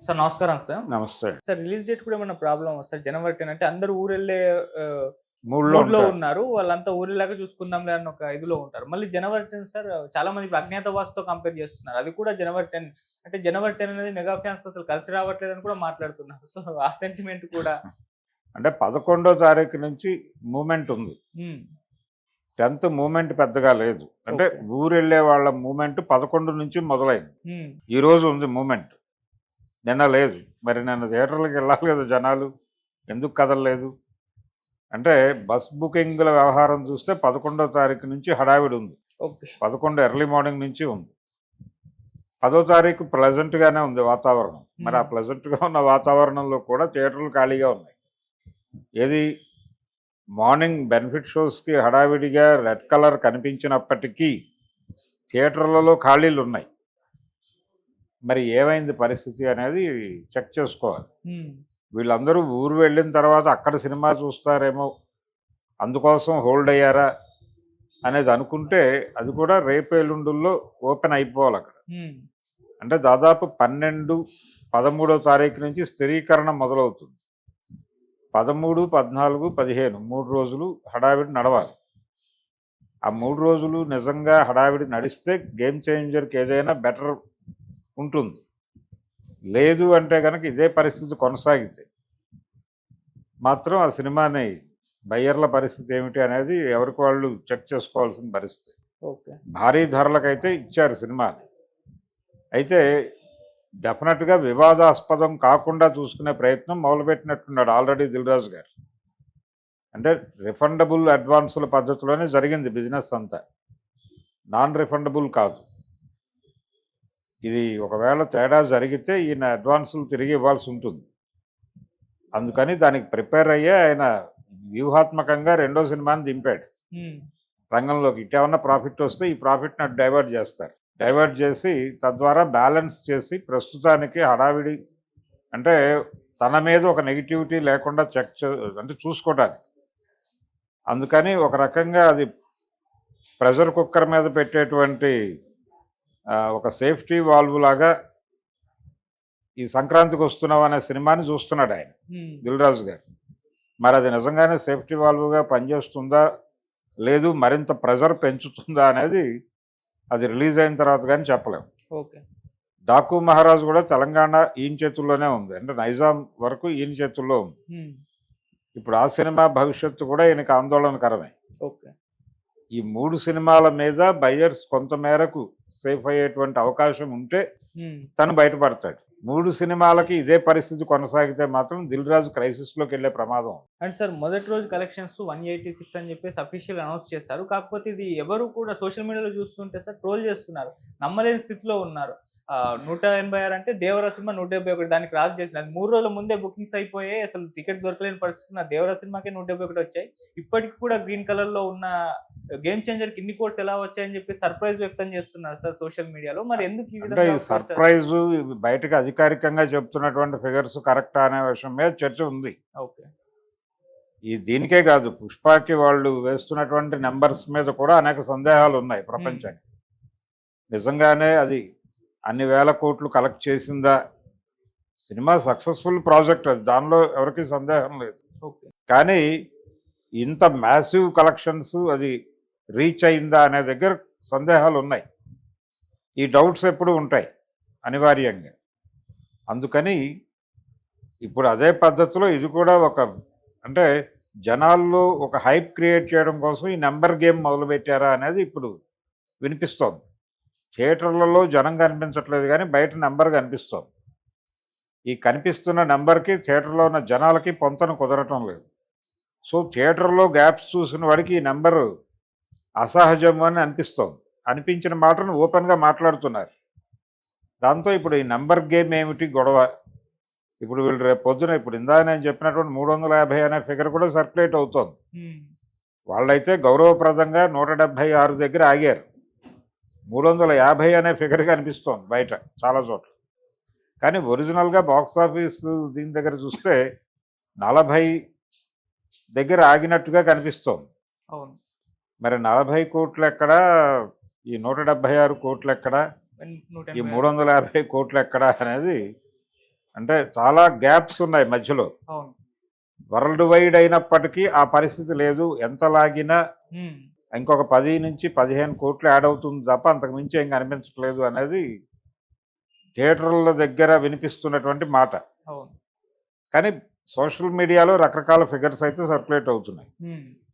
Sir నమస్కారం sir. నమస్తే. Sir release date కూడా ఏమన్నా ప్రాబ్లమా సార్? జనవరి 10 అంటే అందరూ ఊరెళ్ళే ఆహ్, మూడ్‌లో మూడ్‌లో ఉంటారు. ఉన్నారు. వాళ్ళంతా ఊరెళ్ళాక చూసుకుందాంలే అన్న ఒక ఇదిలో ఉంటారు. మళ్ళీ జనవరి 10 సార్ చాలా మంది ఇప్పుడు అజ్ఞాతవాస్‌తో కంపేర్ చేస్తున్నారు. అది కూడా జనవరి 10 అంటే జనవరి 10 అనేది మెగా ఫ్యాన్స్‌కి అసలు కలిసి రావట్లేదని కూడా మాట్లాడుతున్నారు. సో, ఆ సెంటిమెంట్ కూడా అంటే 11 తారీఖు నుంచి మూవ్‌మెంట్ ఉంది. హ్మ్. 10థ్ మూవ్‌మెంట్ పెద్దగా లేదు. అంటే ఓకే. ఊరెళ్ళే వాళ్ళ మూవ్‌మెంట్ 11 నుంచి మొదలైంది. హ్మ్. ఈరోజు ఉంది మూవ్‌మెంట్. నిన్న లేదు. మరి నిన్న థియేటర్‌లకి వెళ్ళాలి కదా జనాలు. ఎందుకు కదలలేదు? అంటే బస్ బుకింగ్‌ల వ్యవహారం చూస్తే 11 తారీఖు నుంచి హడావిడి ఉంది. ఓకే. 11 ఎర్లీ మార్నింగ్ నుంచి ఉంది. 10 తారీఖు ప్లెజెంట్‌గానే ఉంది వాతావరణం. మరి ఆ హ్మ్. ప్లెజెంట్‌గా ఉన్న వాతావరణంలో కూడా థియేటర్లు ఖాళీగా ఉన్నాయి. ఏది మార్నింగ్ బెనిఫిట్ షోస్‌కి హడావిడిగా రెడ్ కలర్ కనిపించినప్పటికీ థియేటర్లలో ఖాళీలున్నాయి. మరి ఏమైంది పరిస్థితి అనేది చెక్ చేసుకోవాలి. హ్మ్. వీళ్ళందరూ ఊరు వెళ్ళిన తర్వాత అక్కడ సినిమా చూస్తారేమో, అందుకోసం హోల్డ్ అయ్యారా అనేది అనుకుంటే అది కూడా రేపు ఎల్లుండుల్లో ఓపెన్ అయిపోవాలక్కడ. హ్మ్. అంటే దాదాపు 12, 13 తారీఖు నుంచి స్థిరీకరణ మొదలవుతుంది. 13, 14, 15 3 రోజులు హడావిడి నడవాలి. ఆ 3 రోజులు నిజంగా హడావిడి నడిస్తే గేమ్ చేంజర్‌కి ఏదైనా బెటర్ ఉంటుంది. లేదు అంటే గనక ఇదే పరిస్థితి కొనసాగితే మాత్రం ఆ సినిమాని బయ్యర్ల పరిస్థితి ఏమిటి అనేది ఎవరికి వాళ్ళు చెక్ చేసుకోవాల్సిన పరిస్థితి. ఓకే. భారీ ధరలకైతే ఇచ్చారు సినిమాని. అయితే డెఫినెట్‌గా వివాదాస్పదం కాకుండా చూసుకునే ప్రయత్నం మొదలుపెట్టినట్టున్నాడు ఆల్రెడీ 'దిల్ రాజు' గారు. అంటే రిఫండబుల్ అడ్వాన్సుల పద్ధతిలోనే జరిగింది బిజినెస్ అంతా. నాన్ రిఫండబుల్ కాదు. ఇది ఒకవేళ తేడా జరిగితే ఈయన అడ్వాన్సులు తిరిగి ఇవ్వాల్సి ఉంటుంది. అందుకని దానికి ప్రిపేర్ అయ్యే ఆయన వ్యూహాత్మకంగా రెండో సినిమాని దింపాడు హ్మ్. రంగంలోకి. ఇటేమన్నా ప్రాఫిట్ వస్తే ఈ ప్రాఫిట్‌ని అటు డైవర్ట్ చేస్తారు. డైవర్ట్ చేసి తద్వారా బ్యాలెన్స్ చేసి ప్రస్తుతానికి హడావిడి అంటే తన మీద ఒక నెగటివిటీ లేకుండా అంటే చూసుకోవడానికి. అందుకని ఒక రకంగా అది ప్రెషర్ కుక్కర్ మీద పెట్టేటువంటి ఒక సేఫ్టీ వాల్వ్ లాగా ఈ సంక్రాంతికి వస్తున్నాం అనే సినిమాని చూస్తున్నాడు ఆయన హ్మ్. 'దిల్ రాజు' గారు. మరి అది నిజంగానే సేఫ్టీ వాల్వ్‌గా పనిచేస్తుందా? లేదు మరింత ప్రెషర్ పెంచుతుందా అనేది అది రిలీజ్ అయిన తర్వాత గానీ చెప్పలేం. ఓకే. 'డాకు మహారాజ్' కూడా తెలంగాణ ఈయన చేతుల్లోనే ఉంది. అంటే నైజాం వరకు ఈయన చేతుల్లో ఉంది. హ్మ్. ఇప్పుడు ఆ సినిమా భవిష్యత్తు కూడా ఈయనకి ఆందోళనకరమే. ఓకే. ఈ 3 సినిమాల మీద బయ్యర్స్ కొంత మేరకు సేఫ్ అయ్యేటువంటి అవకాశం ఉంటే హ్మ్. తను బయటపడతాడు. 3 సినిమాలకి ఇదే పరిస్థితి కొనసాగితే మాత్రం 'దిల్ రాజు' క్రైసిస్‌లోకెళ్ళే ప్రమాదం ఉంది. అండ్ సార్ మొదటి రోజు కలెక్షన్స్ 186 అని చెప్పేసి అఫీషియల్‌గా అనౌన్స్ చేశారు. కాకపోతే ఇది ఎవరు కూడా సోషల్ మీడియాలో చూస్తుంటే సార్ ట్రోల్ చేస్తున్నారు. నమ్మలేని స్థితిలో ఉన్నారు. 186 అంటే 'దేవర' సినిమా 171 దాన్ని క్రాస్ చేసింది. అది 3 రోజుల ముందే బుకింగ్స్ అయిపోయాయి. అసలు టికెట్ దొరకలేని పరిస్థితి ఉన్న 'దేవర' సినిమాకే 171 వచ్చాయి. ఇప్పటికి కూడా గ్రీన్ కలర్‌లో ఉన్న 'గేమ్ చేంజర్‌కి' ఇన్ని కోట్స్ ఎలా వచ్చాయని చెప్పి సర్ప్రైజ్ వ్యక్తం చేస్తున్నారు సార్ సోషల్ మీడియాలో. మరి ఎందుకు ఈ అంటే విధంగా ఈ పోస్టర్స్ సర్ప్రైజు ఇవి బయటకి అధికారికంగా చెప్తున్నటువంటి ఫిగర్స్ కరెక్టా అనే విషయం మీద చర్చ ఉంది. ఓకే. దీనికే కాదు 'పుష్పకి' వాళ్ళు వేస్తున్నటువంటి నంబర్స్ మీద కూడా అనేక సందేహాలున్నాయి హ్మ్. ప్రపంచానికి. నిజంగానే అది అన్ని వేల కోట్లు కలెక్ట్ చేసిందా? సినిమా సక్సెస్‌ఫుల్ ప్రాజెక్ట్ అది. దానిలో ఎవరికీ సందేహం లేదు. ఓకే. కానీ ఇంత మ్యాసివ్ కలెక్షన్స్ అది రీచ్ అయిందా అనే దగ్గర సందేహాలున్నాయి. ఈ డౌట్స్ ఎప్పుడూ ఉంటాయి అనివార్యంగా. అందుకని ఇప్పుడు అదే పద్ధతిలో ఇది కూడా అంటే జనాల్లో ఒక హైప్ క్రియేట్ చేయడం కోసం ఈ నంబర్ గేమ్ మొదలుపెట్టారా అనేది ఇప్పుడు వినిపిస్తోంది. థియేటర్లలో జనం కనిపించట్లేదు కానీ బయట నంబర్ కనిపిస్తోంది. ఈ కనిపిస్తున్న నంబర్‌కి థియేటర్‌లో ఉన్న జనాలకి పొంతన కుదరటం లేదు. సో, థియేటర్‌లో గ్యాప్స్ చూసిన వాడికి ఈ నంబరు అసహజము అని అనిపిస్తోంది. అనిపించిన మాటను ఓపెన్‌గా మాట్లాడుతున్నారు. దాంతో ఇప్పుడు ఈ నంబర్ గేమ్ ఏమిటి గొడవ? ఇప్పుడు వీళ్ళు రేపు పొద్దున ఇప్పుడు ఇందాక నేను చెప్పినటువంటి 350 అనే ఫిగర్ కూడా సర్క్యులేట్ అవుతోంది. హ్మ్. వాళ్ళైతే గౌరవప్రదంగా 176 దగ్గర ఆగారు. 350 అనే ఫిగర్ కనిపిస్తోంది బయట చాలా చోట్ల. కానీ ఒరిజినల్‌గా బాక్స్ ఆఫీస్ దీని దగ్గర చూస్తే 40 దగ్గర ఆగినట్టుగా కనిపిస్తోంది. అవును. మరి 40 కోట్లెక్కడా? ఈ 176 కోట్లెక్కడా? ఈ 186 350 కోట్లెక్కడా అనేది అంటే చాలా గ్యాప్స్ ఉన్నాయి మధ్యలో. అవును. వరల్డ్ వైడ్ అయినప్పటికీ ఆ పరిస్థితి లేదు. ఎంత లాగినా హ్మ్. ఇంకొక 10 నుంచి 15 కోట్లు యాడ్ అవుతుంది తప్ప అంతకు మించి ఏం కనిపించట్లేదు అనేది థియేటర్ల దగ్గర వినిపిస్తున్నటువంటి మాట. అవును. కానీ సోషల్ మీడియాలో రకరకాల ఫిగర్స్ అయితే సర్క్యులేట్ అవుతున్నాయి. హ్మ్.